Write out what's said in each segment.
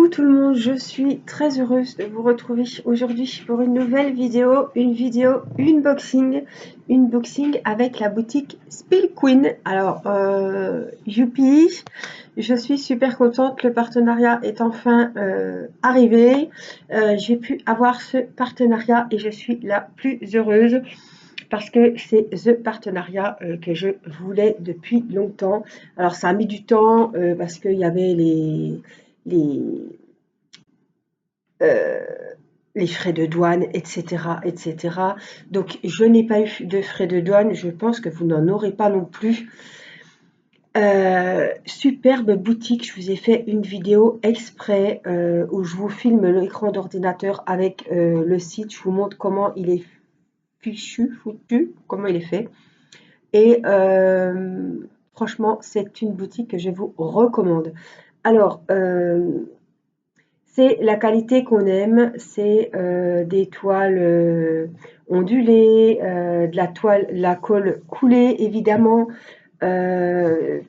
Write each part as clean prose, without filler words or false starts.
Coucou tout le monde, je suis très heureuse de vous retrouver aujourd'hui pour une nouvelle vidéo, unboxing avec la boutique Spill Queen. Alors, youpi, je suis super contente, le partenariat est enfin arrivé. J'ai pu avoir ce partenariat et je suis la plus heureuse parce que c'est the partenariat que je voulais depuis longtemps. Alors ça a mis du temps parce qu'il y avait les, euh, les frais de douane, etc., etc. Donc je n'ai pas eu de frais de douane, je pense que vous n'en aurez pas non plus. Superbe boutique, je vous ai fait une vidéo exprès où je vous filme l'écran d'ordinateur avec le site, je vous montre comment il est foutu, comment il est fait. Et franchement, c'est une boutique que je vous recommande. Alors, c'est la qualité qu'on aime, c'est des toiles ondulées, de la colle coulée évidemment, euh,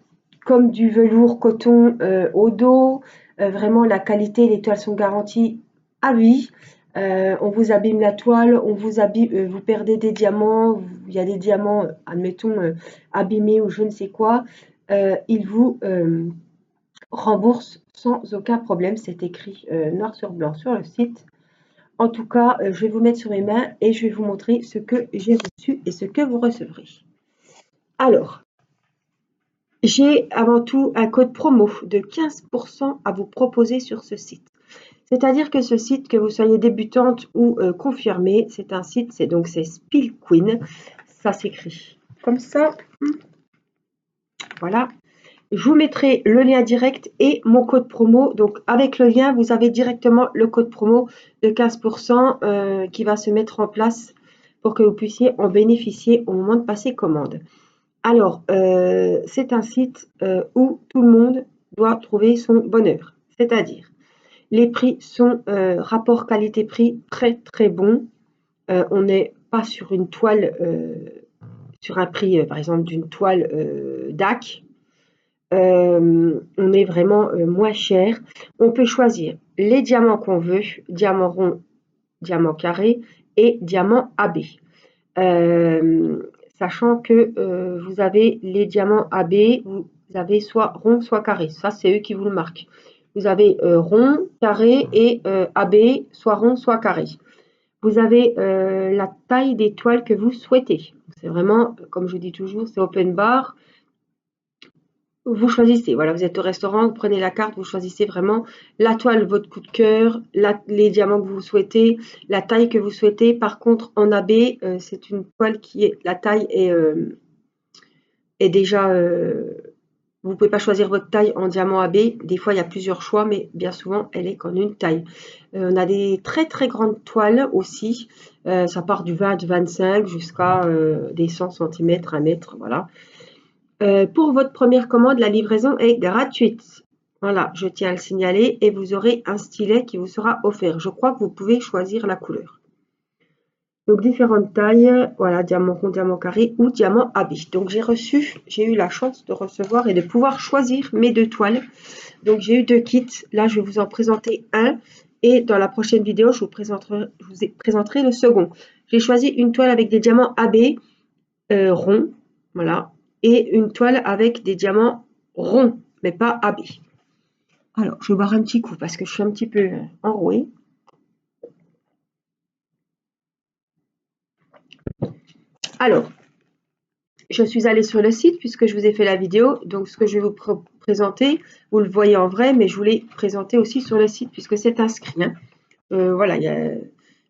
comme du velours coton au dos. Vraiment la qualité, les toiles sont garanties à vie. On vous abîme la toile, on vous abîme, vous perdez des diamants, il y a des diamants, admettons, abîmés ou je ne sais quoi, ils vous rembourse sans aucun problème. C'est écrit noir sur blanc sur le site. En tout cas, je vais vous mettre sur mes mains et je vais vous montrer ce que j'ai reçu et ce que vous recevrez. Alors, j'ai avant tout un code promo de 15% à vous proposer sur ce site. C'est-à-dire que ce site, que vous soyez débutante ou confirmée, c'est un site, c'est Spill Queen. Ça s'écrit comme ça. Voilà. Je vous mettrai le lien direct et mon code promo. Donc avec le lien, vous avez directement le code promo de 15% qui va se mettre en place pour que vous puissiez en bénéficier au moment de passer commande. Alors, c'est un site où tout le monde doit trouver son bonheur. C'est-à-dire, les prix sont rapport qualité-prix très très bons. On n'est pas sur une toile, sur un prix par exemple d'une toile DAC. On est vraiment moins cher. On peut choisir les diamants qu'on veut, diamant rond, diamant carré et diamant AB. Sachant que vous avez les diamants AB, vous avez soit rond, soit carré. Ça, c'est eux qui vous le marquent. Vous avez rond, carré et AB, soit rond, soit carré. Vous avez la taille des toiles que vous souhaitez. C'est vraiment, comme je dis toujours, c'est open bar. Vous choisissez, voilà, vous êtes au restaurant, vous prenez la carte, vous choisissez vraiment la toile, votre coup de cœur, les diamants que vous souhaitez, la taille que vous souhaitez. Par contre, en AB, c'est une toile qui est, la taille est déjà, vous ne pouvez pas choisir votre taille en diamant AB. Des fois, il y a plusieurs choix, mais bien souvent, elle est qu'en une taille. On a des très très grandes toiles aussi. Ça part du 20-25 jusqu'à des 100 cm, 1 mètre, voilà. Pour votre première commande, la livraison est gratuite. Voilà, je tiens à le signaler et vous aurez un stylet qui vous sera offert. Je crois que vous pouvez choisir la couleur. Donc différentes tailles, voilà, diamant rond, diamant carré ou diamant AB. Donc j'ai eu la chance de recevoir et de pouvoir choisir mes deux toiles. Donc j'ai eu deux kits. Là, je vais vous en présenter un et dans la prochaine vidéo, je vous présenterai le second. J'ai choisi une toile avec des diamants AB ronds, voilà, et une toile avec des diamants ronds, mais pas AB. Alors, je vais boire un petit coup parce que je suis un petit peu enrouée. Alors, je suis allée sur le site puisque je vous ai fait la vidéo. Donc, ce que je vais vous présenter, vous le voyez en vrai, mais je voulais présenter aussi sur le site puisque c'est inscrit. Hein. Voilà,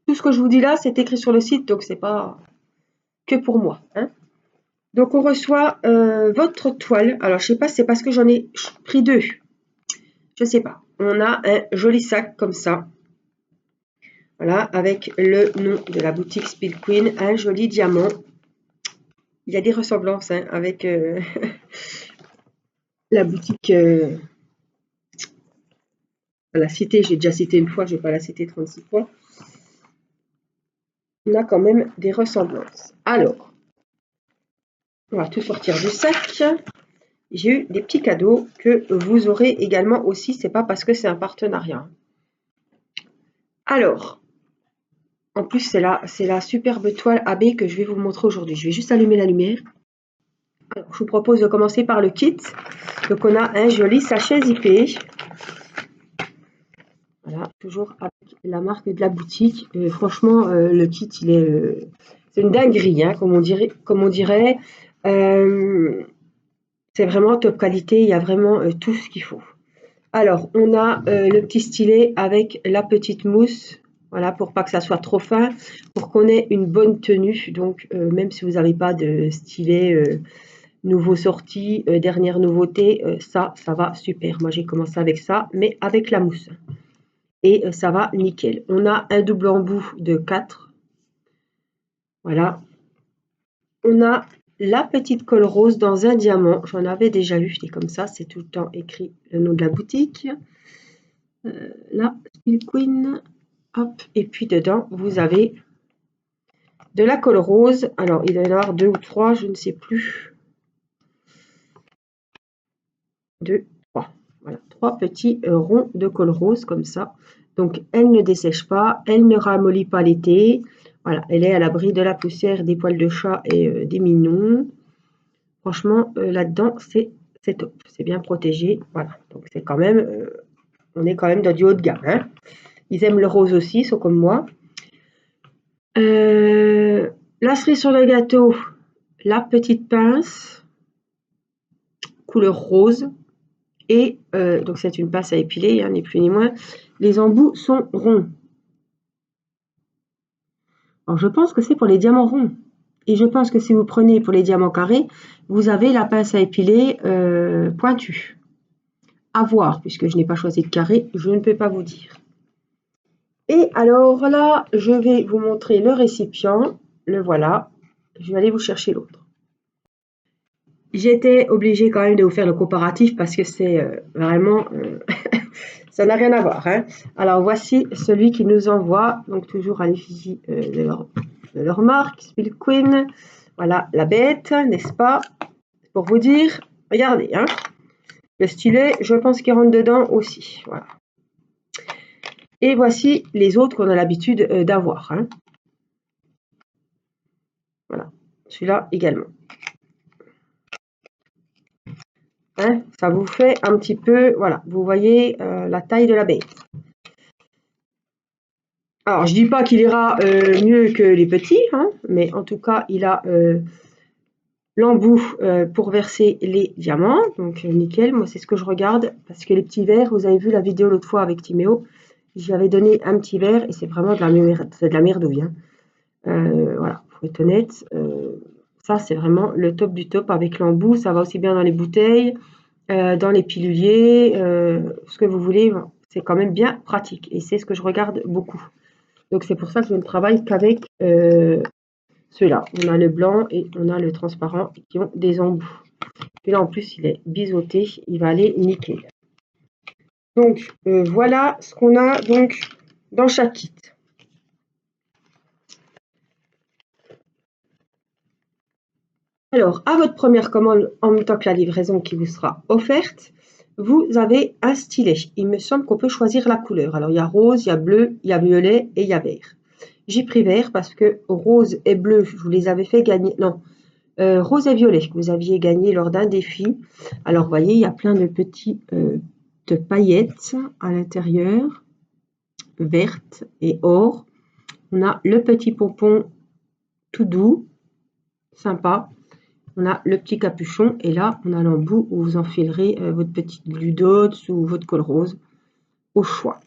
tout ce que je vous dis là, c'est écrit sur le site, donc c'est pas que pour moi. Hein. Donc, on reçoit votre toile. Alors, je sais pas, c'est parce que j'en ai pris deux. Je sais pas. On a un joli sac comme ça. Voilà, avec le nom de la boutique Spill Queen, un joli diamant. Il y a des ressemblances hein, avec la boutique la cité. J'ai déjà cité une fois, je ne vais pas la citer 36 fois. On a quand même des ressemblances. Alors, on va tout sortir du sac. j'ai eu des petits cadeaux que vous aurez également aussi. C'est pas parce que c'est un partenariat. Alors, en plus, c'est la superbe toile AB que je vais vous montrer aujourd'hui. Je vais juste allumer la lumière. Alors, je vous propose de commencer par le kit. Donc, on a un joli sachet zippé. Voilà, toujours avec la marque de la boutique. Et franchement, le kit, c'est une dinguerie, hein, comme on dirait. C'est vraiment top qualité. Il y a vraiment tout ce qu'il faut. Alors, on a le petit stylet avec la petite mousse. Voilà, pour pas que ça soit trop fin, pour qu'on ait une bonne tenue. Donc, même si vous n'avez pas de stylet nouveau sorti, dernière nouveauté, ça va super. Moi, j'ai commencé avec ça, mais avec la mousse. Et ça va nickel. On a un double embout de 4. Voilà. On a la petite colle rose dans un diamant. J'en avais déjà eu, c'est comme ça. C'est tout le temps écrit le nom de la boutique. Là, Spill Queen. Hop. Et puis dedans, vous avez de la colle rose. Alors, il doit y en avoir 2 ou 3, je ne sais plus. 2, 3. Voilà, 3 petits ronds de colle rose comme ça. Donc, elle ne dessèche pas, elle ne ramollit pas l'été. Voilà, elle est à l'abri de la poussière, des poils de chat et des mignons. Franchement, là-dedans, c'est top. C'est bien protégé. Voilà, donc c'est quand même, on est quand même dans du haut de gamme. Hein. Ils aiment le rose aussi, ils sont comme moi. La cerise sur le gâteau, la petite pince, couleur rose. Et donc c'est une pince à épiler, hein, ni plus ni moins. Les embouts sont ronds. Alors je pense que c'est pour les diamants ronds. Et je pense que si vous prenez pour les diamants carrés, vous avez la pince à épiler pointue. À voir, puisque je n'ai pas choisi de carré, je ne peux pas vous dire. Et alors là, je vais vous montrer le récipient. Le voilà. Je vais aller vous chercher l'autre. J'étais obligée quand même de vous faire le comparatif parce que c'est vraiment... ça n'a rien à voir. Hein. Alors voici celui qui nous envoie, donc toujours à l'effigie de leur marque, Spill Queen. Voilà la bête, n'est-ce pas? Pour vous dire, regardez, hein, le stylet, je pense qu'il rentre dedans aussi. Voilà. Et voici les autres qu'on a l'habitude d'avoir. Hein. Voilà, celui-là également. Hein, ça vous fait un petit peu, voilà, vous voyez la taille de la bête. Alors, je dis pas qu'il ira mieux que les petits, hein, mais en tout cas, il a l'embout pour verser les diamants. Donc, nickel, moi, c'est ce que je regarde. Parce que les petits verres, vous avez vu la vidéo l'autre fois avec Timéo, j'y avais donné un petit verre et c'est vraiment de la merdouille. Hein. Voilà, pour être honnête, ça, c'est vraiment le top du top avec l'embout. Ça va aussi bien dans les bouteilles, dans les piluliers, ce que vous voulez. C'est quand même bien pratique et c'est ce que je regarde beaucoup. Donc, c'est pour ça que je ne travaille qu'avec ceux-là. On a le blanc et on a le transparent qui ont des embouts. Et là, en plus, il est biseauté. Il va aller nickel. Donc, voilà ce qu'on a donc dans chaque kit. Alors, à votre première commande, en même temps que la livraison qui vous sera offerte, vous avez un stylet. Il me semble qu'on peut choisir la couleur. Alors, il y a rose, il y a bleu, il y a violet et il y a vert. J'ai pris vert parce que rose et bleu, je vous les avais fait gagner. Non, rose et violet que vous aviez gagné lors d'un défi. Alors, vous voyez, il y a plein de petites paillettes à l'intérieur, vertes et or. On a le petit pompon tout doux, sympa. On a le petit capuchon et là, on a l'embout où vous enfilerez votre petite gludote ou votre colle rose au choix.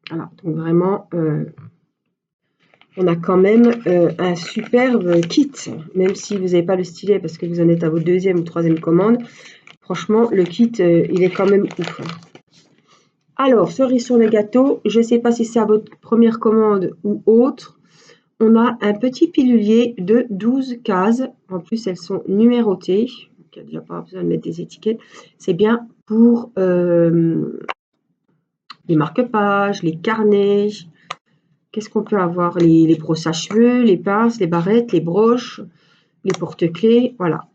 Voilà, donc vraiment, on a quand même un superbe kit, même si vous n'avez pas le stylet parce que vous en êtes à votre deuxième ou troisième commande. Franchement, le kit, il est quand même ouf. Alors, cerise sur le gâteau, je ne sais pas si c'est à votre première commande ou autre. On a un petit pilulier de 12 cases. En plus, elles sont numérotées. Donc, il n'y a déjà pas besoin de mettre des étiquettes. C'est bien pour les marque-pages, les carnets. Qu'est-ce qu'on peut avoir? Les brosses à cheveux, les pinces, les barrettes, les broches, les porte-clés. Voilà.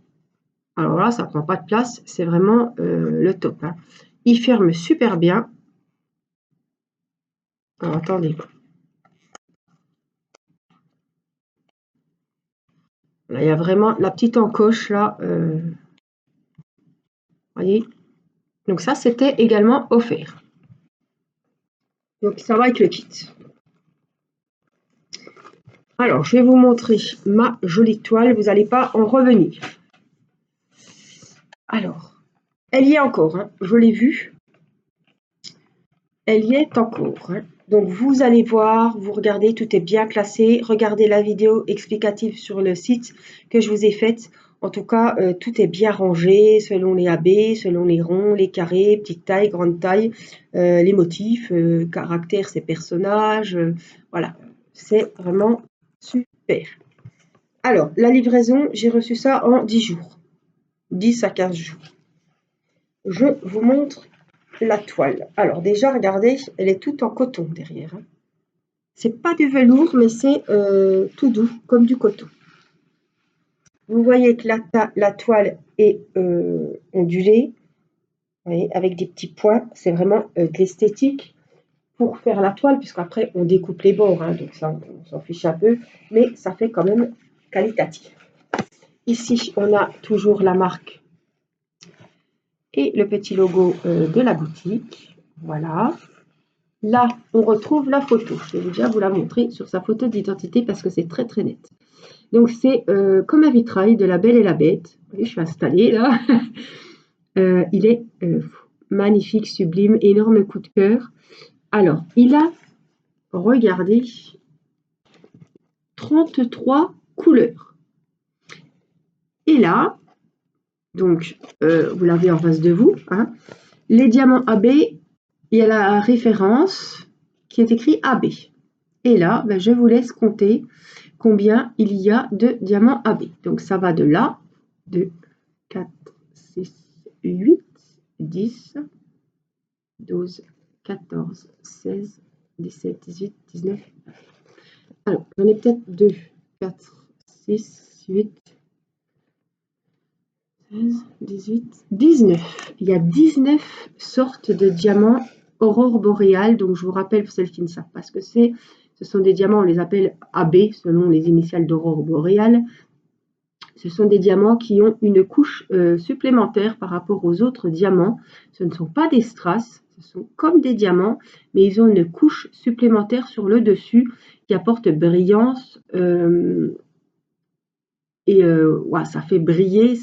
Alors là, ça prend pas de place, c'est vraiment le top, hein. Il ferme super bien. Alors attendez. Là, il y a vraiment la petite encoche là. Voyez. Donc ça, c'était également offert. Donc ça va avec le kit. Alors, je vais vous montrer ma jolie toile. Vous n'allez pas en revenir. Alors, elle y est encore, hein. Je l'ai vue. Elle y est encore, hein. Donc, vous allez voir, vous regardez, tout est bien classé. Regardez la vidéo explicative sur le site que je vous ai faite. En tout cas, tout est bien rangé selon les AB, selon les ronds, les carrés, petite taille, grande taille, les motifs, caractères, ces personnages. Voilà, c'est vraiment super. Alors, la livraison, j'ai reçu ça en 10 jours. 10 à 15 jours. Je vous montre la toile. Alors déjà, regardez, elle est toute en coton derrière, hein. C'est pas du velours, mais c'est tout doux, comme du coton. Vous voyez que la toile est ondulée, vous voyez, avec des petits points. C'est vraiment de l'esthétique pour faire la toile, puisqu'après, on découpe les bords, hein, donc ça, on s'en fiche un peu, mais ça fait quand même qualitatif. Ici, on a toujours la marque et le petit logo de la boutique. Voilà. Là, on retrouve la photo. Je vais déjà vous la montrer sur sa photo d'identité parce que c'est très très net. Donc c'est comme un vitrail de La Belle et la Bête. Vous voyez, je suis installée là. Il est magnifique, sublime, énorme coup de cœur. Alors, il a, regardez, 33 couleurs. Et là, donc, vous l'avez en face de vous, hein, les diamants AB, il y a la référence qui est écrit AB. Et là, ben, je vous laisse compter combien il y a de diamants AB. Donc ça va de là, 2, 4, 6, 8, 10, 12, 14, 16, 17, 18, 19. Alors, j'en ai peut-être 2, 4, 6, 8, 16, 18, 19. Il y a 19 sortes de diamants aurore boréale. Donc, je vous rappelle, pour celles qui ne savent pas ce que c'est, ce sont des diamants, on les appelle AB, selon les initiales d'aurore boréale. Ce sont des diamants qui ont une couche supplémentaire par rapport aux autres diamants. Ce ne sont pas des strass, ce sont comme des diamants, mais ils ont une couche supplémentaire sur le dessus qui apporte brillance ouais, ça fait briller.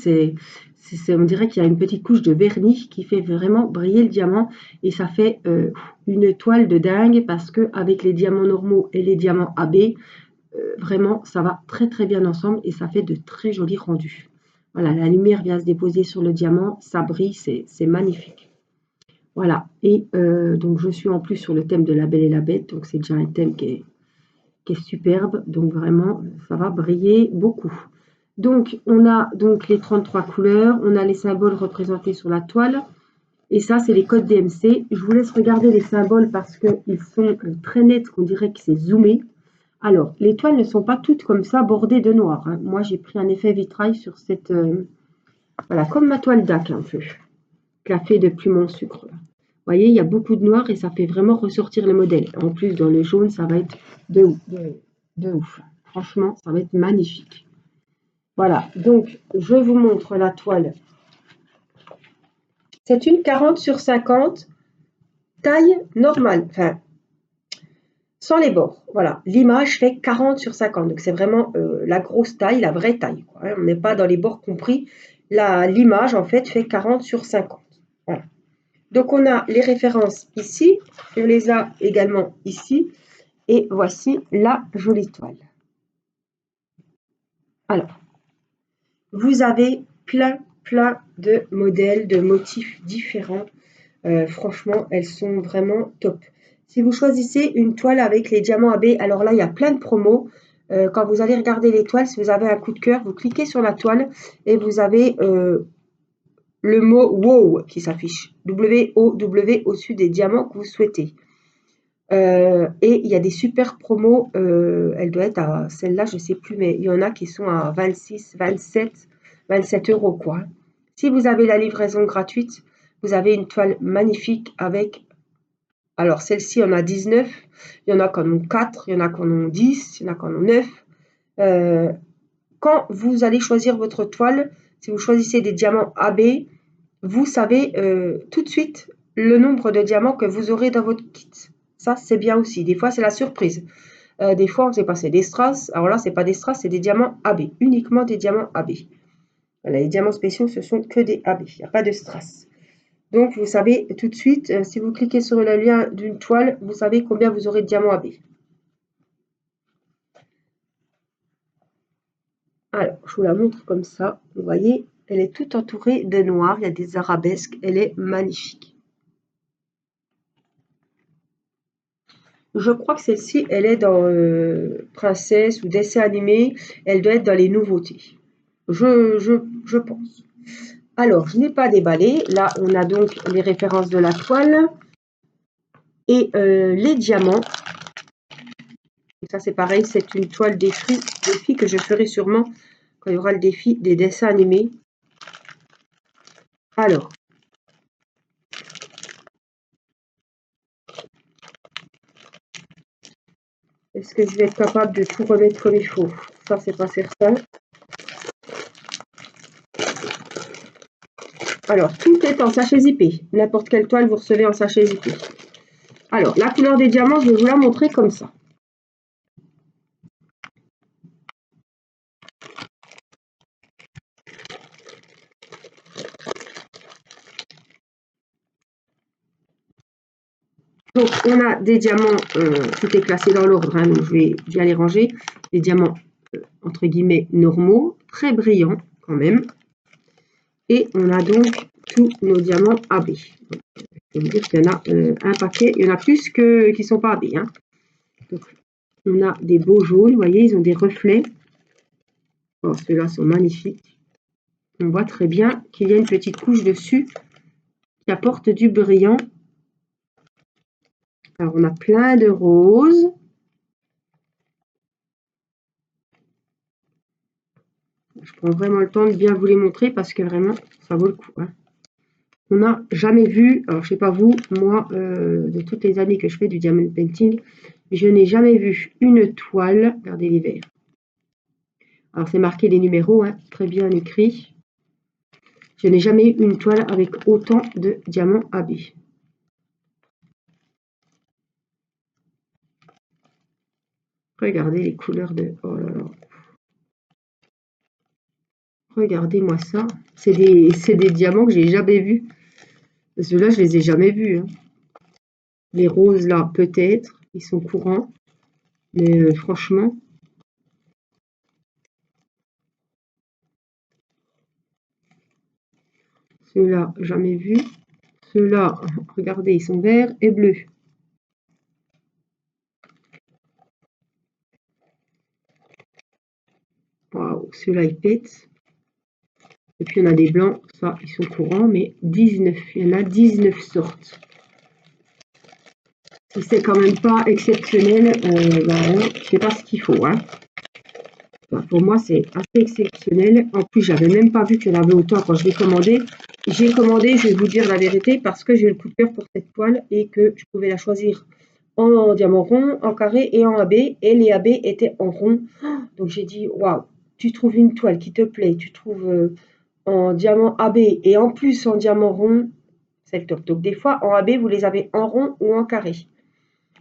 On dirait qu'il y a une petite couche de vernis qui fait vraiment briller le diamant et ça fait une toile de dingue parce qu'avec les diamants normaux et les diamants AB, vraiment, ça va très très bien ensemble et ça fait de très jolis rendus. Voilà, la lumière vient se déposer sur le diamant, ça brille, c'est magnifique. Voilà, et donc je suis en plus sur le thème de La Belle et la Bête, donc c'est déjà un thème qui est superbe, donc vraiment, ça va briller beaucoup. Donc, on a donc les 33 couleurs, on a les symboles représentés sur la toile, et ça, c'est les codes DMC. Je vous laisse regarder les symboles parce qu'ils sont très nets, on dirait que c'est zoomé. Alors, les toiles ne sont pas toutes comme ça bordées de noir, hein. Moi, j'ai pris un effet vitrail sur cette... voilà, comme ma toile DAC un peu, qu'a fait depuis mon sucre. Vous voyez, il y a beaucoup de noir et ça fait vraiment ressortir le modèle. En plus, dans le jaune, ça va être de ouf. Franchement, ça va être magnifique. Voilà, donc je vous montre la toile. C'est une 40 sur 50, taille normale, enfin, sans les bords. Voilà, l'image fait 40 sur 50, donc c'est vraiment la grosse taille, la vraie taille, quoi, hein. On n'est pas dans les bords compris. L'image, en fait, fait 40 sur 50. Voilà. Donc on a les références ici, on les a également ici, et voici la jolie toile. Alors, vous avez plein de modèles, de motifs différents. Franchement, elles sont vraiment top. Si vous choisissez une toile avec les diamants AB, alors là, il y a plein de promos. Quand vous allez regarder les toiles, si vous avez un coup de cœur, vous cliquez sur la toile et vous avez le mot WOW qui s'affiche. W-O-W au-dessus des diamants que vous souhaitez. Et il y a des super promos. Elle doit être à celle-là, je ne sais plus, mais il y en a qui sont à 26, 27, 27 € quoi. Si vous avez la livraison gratuite, vous avez une toile magnifique avec, alors celle-ci on a 19, il y en a qui en ont 4, il y en a qui en ont 10, il y en a qui en ont 9. Quand vous allez choisir votre toile, si vous choisissez des diamants AB, vous savez tout de suite le nombre de diamants que vous aurez dans votre kit. Ça, c'est bien aussi. Des fois, c'est la surprise. Des fois, on sait pas, c'est des strass. Alors là, c'est pas des strass, c'est des diamants AB. Uniquement des diamants AB. Voilà, les diamants spéciaux, ce sont que des AB. Il n'y a pas de strass. Donc, vous savez tout de suite, si vous cliquez sur le lien d'une toile, vous savez combien vous aurez de diamants AB. Alors, je vous la montre comme ça. Vous voyez, elle est toute entourée de noir. Il y a des arabesques. Elle est magnifique. Je crois que celle-ci, elle est dans Princesse ou dessin animé. Elle doit être dans les nouveautés. Je pense. Alors, je n'ai pas déballé. Là, on a donc les références de la toile et les diamants. Et ça, c'est pareil, c'est une toile défi que je ferai sûrement quand il y aura le défi des dessins animés. Alors, est-ce que je vais être capable de tout remettre comme il faut? Ça, c'est pas certain. Alors, tout est en sachet zippé. N'importe quelle toile, vous recevez en sachet zippé. Alors, la couleur des diamants, je vais vous la montrer comme ça. Donc, on a des diamants, tout est classé dans l'ordre, hein, donc je vais bien les ranger. Des diamants, entre guillemets, normaux, très brillants quand même. Et on a donc tous nos diamants AB. Je veux dire qu'il y en a un paquet, il y en a plus qui ne sont pas AB. Hein. Donc, on a des beaux jaunes, vous voyez, ils ont des reflets. Oh, ceux-là sont magnifiques. On voit très bien qu'il y a une petite couche dessus qui apporte du brillant. Alors, on a plein de roses. Je prends vraiment le temps de bien vous les montrer parce que vraiment, ça vaut le coup. Hein. On n'a jamais vu, alors je sais pas vous, moi, de toutes les années que je fais du diamond painting, je n'ai jamais vu une toile, regardez les verts. Alors c'est marqué les numéros, hein, très bien écrit. Je n'ai jamais eu une toile avec autant de diamants AB. Regardez les couleurs de... Oh là là. Regardez-moi ça. C'est des diamants que j'ai jamais vus. Ceux-là, je les ai jamais vus. Hein. Les roses, là, peut-être. Ils sont courants. Mais franchement... Ceux-là, jamais vus. Ceux-là, regardez, ils sont verts et bleus. Waouh, ceux-là, ils pètent. Et puis, il y en a des blancs. Ça, ils sont courants, mais 19. Il y en a 19 sortes. Si c'est quand même pas exceptionnel, je sais pas ce qu'il faut. Hein. Pour moi, c'est assez exceptionnel. En plus, j'avais même pas vu qu'il y en avait autant quand je l'ai commandé. J'ai commandé, je vais vous dire la vérité, parce que j'ai eu le coup de cœur pour cette toile et que je pouvais la choisir en diamant rond, en carré et en AB. Et les AB étaient en rond. Donc j'ai dit, waouh, tu trouves une toile qui te plaît, tu trouves en diamant AB et en plus en diamant rond, c'est le top. Donc des fois, en AB, vous les avez en rond ou en carré.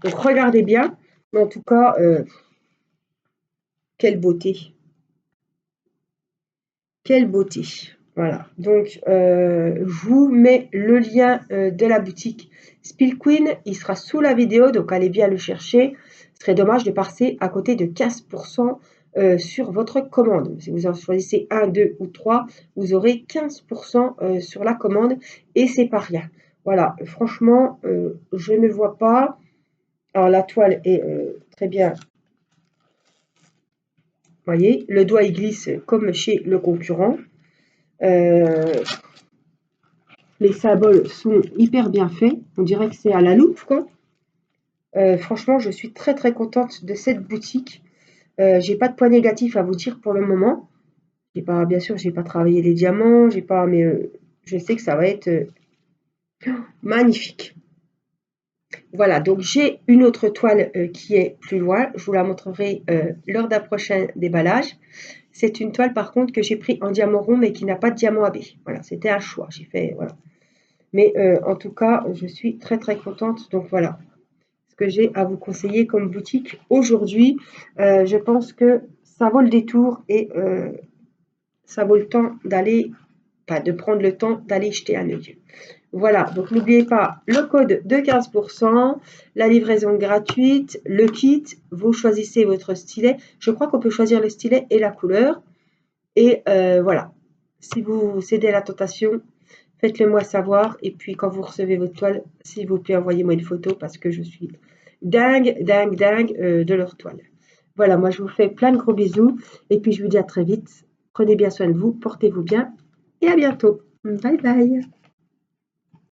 Donc regardez bien. Mais en tout cas, quelle beauté. Quelle beauté. Voilà. Donc je vous mets le lien de la boutique Spill Queen. Il sera sous la vidéo, donc allez bien le chercher. Ce serait dommage de passer à côté de 15% sur votre commande. Si vous en choisissez 1, 2 ou 3, vous aurez 15% sur la commande et c'est pas rien. Voilà, franchement, je ne vois pas. Alors la toile est très bien. Vous voyez, le doigt il glisse comme chez le concurrent. Les symboles sont hyper bien faits. On dirait que c'est à la loupe, quoi. Franchement, je suis très très contente de cette boutique. J'ai pas de point négatif à vous dire pour le moment. J'ai pas, bien sûr, j'ai pas travaillé les diamants, j'ai pas, mais je sais que ça va être magnifique. Voilà, donc j'ai une autre toile qui est plus loin. Je vous la montrerai lors d'un prochain déballage. C'est une toile par contre que j'ai pris en diamant rond mais qui n'a pas de diamant AB. Voilà, c'était un choix. J'ai fait voilà. Mais en tout cas, je suis très très contente. Donc voilà ce que j'ai à vous conseiller comme boutique aujourd'hui. Je pense que ça vaut le détour et ça vaut le temps d'aller, enfin, de prendre le temps d'aller jeter un œil. Voilà, donc n'oubliez pas le code de 15%, la livraison gratuite, le kit, vous choisissez votre stylet. Je crois qu'on peut choisir le stylet et la couleur. Et voilà, si vous cédez à la tentation, faites-le moi savoir. Et puis quand vous recevez votre toile, s'il vous plaît, envoyez-moi une photo parce que je suis dingue, dingue, dingue de leur toile. Voilà, moi je vous fais plein de gros bisous. Et puis je vous dis à très vite. Prenez bien soin de vous, portez-vous bien et à bientôt. Bye bye.